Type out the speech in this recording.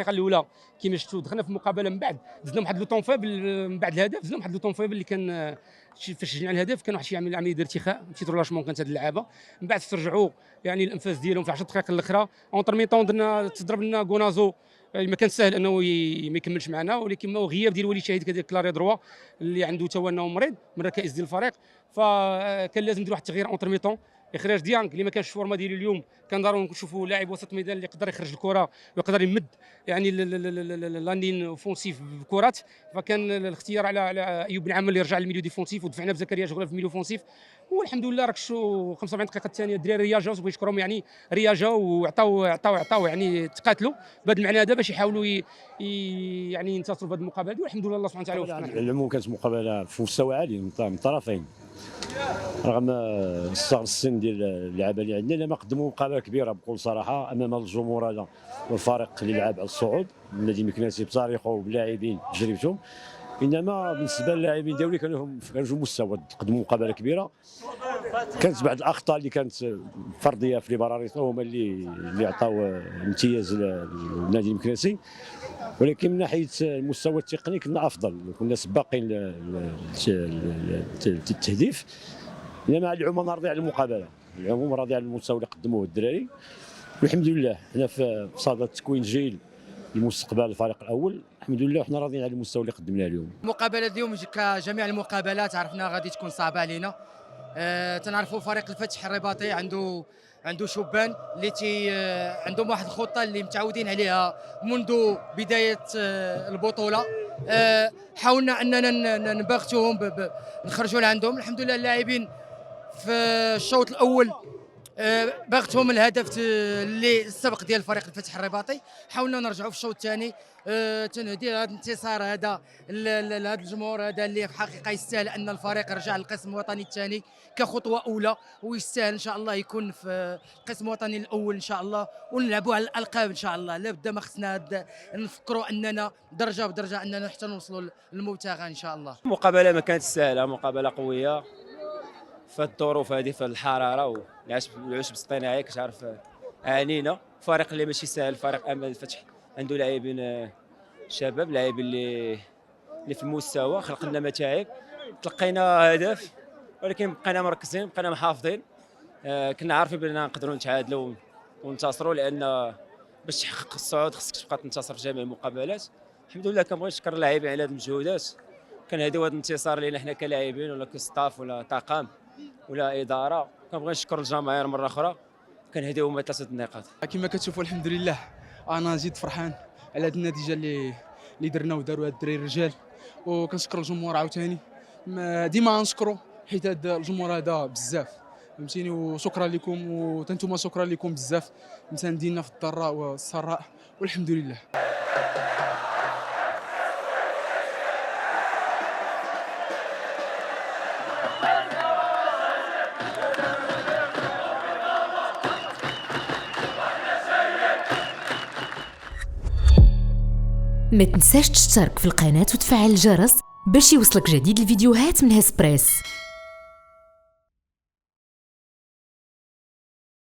الدقيقه الاولى كما شفتوا دخلنا في المقابله، من بعد زدنا واحد لو طون فيبل من بعد الهدف، زدنا واحد لو طون فيبل اللي كان فاش جينا الهدف كان واحد شي عمليه ديال ارتخاء بتيت رولاشمون كانت هاد اللعابه، من بعد استرجعوا يعني الانفاس ديالهم في 10 دقائق الاخرى. اونتر ميطون درنا تضرب لنا غونازو ما كان سهل انه ما يكملش معنا، ولكن هو غياب ديال وليد شهيد كذلك كلاري دروا اللي عنده تا هو انه مريض من ركائز ديال الفريق، فكان لازم ندير واحد التغيير اونتر ميطون. اخراج ديانغ اللي ما كانش الفورما ديالو اليوم، كان ضروري نشوفوا لاعب وسط ميدان اللي يقدر يخرج الكره ويقدر يمد يعني لاندين اوفونسيف بكرات، فكان الاختيار على ايوب بن عامر اللي رجع للميليو ديفونسيف، ودفعنا بزكريا جغله في الميليو اوفونسيف، والحمد لله راك شو 45 دقيقه الثانيه الدراري رياجاو، بغيت نشكرهم يعني رياجاو وعطاو يعني تقاتلوا بهذا المعنى هذا باش يحاولوا يعني ينتصروا في هذه المقابله دي، والحمد لله الله سبحانه وتعالى وفقنا. العموم كانت مقابله في مستوى عالي من الطرفين، رغم الصغر السن ديال اللعابه اللي عندنا، ما قدموا مقابله كبيره بكل صراحه امام الجمهور هذا والفريق اللي لعب على الصعود، النادي المكناسي بتاريخه وبلاعبين تجربتهم، انما بالنسبه للاعبين ديالي كانوا في مستوى، قدموا مقابله كبيره. كانت بعض الاخطاء اللي كانت فرديه في ليبراريتو هما اللي عطاو امتياز للنادي المكناسي، ولكن من ناحيه المستوى التقني كنا افضل، كنا سباقين للتهديف. انما العموم راضي على المقابله، العموم راضي على المستوى اللي قدموه الدراري، والحمد لله حنا في صدد تكوين جيل لمستقبل الفريق الاول، الحمد لله وحنا راضيين على المستوى اللي قدمناه اليوم. المقابله اليوم كجميع المقابلات عرفنا غادي تكون صعبه علينا. تنعرفوا فريق الفتح الرباطي عنده شبان اللي عندهم واحد الخطه اللي متعودين عليها منذ بدايه البطوله. حاولنا اننا نباغتوهم نخرجوا لعندهم، الحمد لله اللاعبين في الشوط الاول باغتهم الهدف اللي السبق ديال فريق الفتح الرباطي، حاولنا نرجعوا في الشوط الثاني. تنهدي هذا الانتصار هذا لهذا الجمهور هذا اللي في الحقيقه يستاهل ان الفريق رجع للقسم الوطني الثاني كخطوه اولى، ويستاهل ان شاء الله يكون في القسم الوطني الاول ان شاء الله، ونلعبوا على الالقاب ان شاء الله. لابد ما خصنا نفكروا اننا درجه بدرجه اننا حتى نوصلوا للمبتغى ان شاء الله. المقابله ما كانت سهله، مقابله قويه في الظروف هذه، في الحراره والعشب الاصطناعي كتعرف عانينا. فريق اللي ماشي سهل، فريق امل الفتح عنده لاعبين شباب، لاعبين اللي في المستوى، خلق لنا متاعب، تلقينا هدف ولكن بقينا مركزين، بقينا محافظين. كنا عارفين باننا نقدروا نتعادلوا وننتصروا، لان باش تحقق الصعود خصك تبقى تنتصر في جميع المقابلات. الحمد لله كنبغي نشكر اللاعبين على هذه المجهودات، كنهديو هذا الانتصار لينا حنا كلاعبين ولا كستاف ولا طاقم ولا اداره. كنبغي نشكر الجماهير مره اخرى، كنهديوهم 3 النقاط. كما كتشوفوا الحمد لله انا زيد فرحان على هذه النتيجه اللي درنا وداروا هاد الدراري الرجال، وكنشكر الجمهور عاوتاني، ديما نشكروا حيت هذا الجمهور هذا بزاف فهمتيني، وشكرا لكم وانتم شكرا لكم بزاف مساندينا في الضراء والسراء، والحمد لله. ما تنساش تشترك في القناة وتفعل الجرس باش يوصلك جديد الفيديوهات من هسبريس.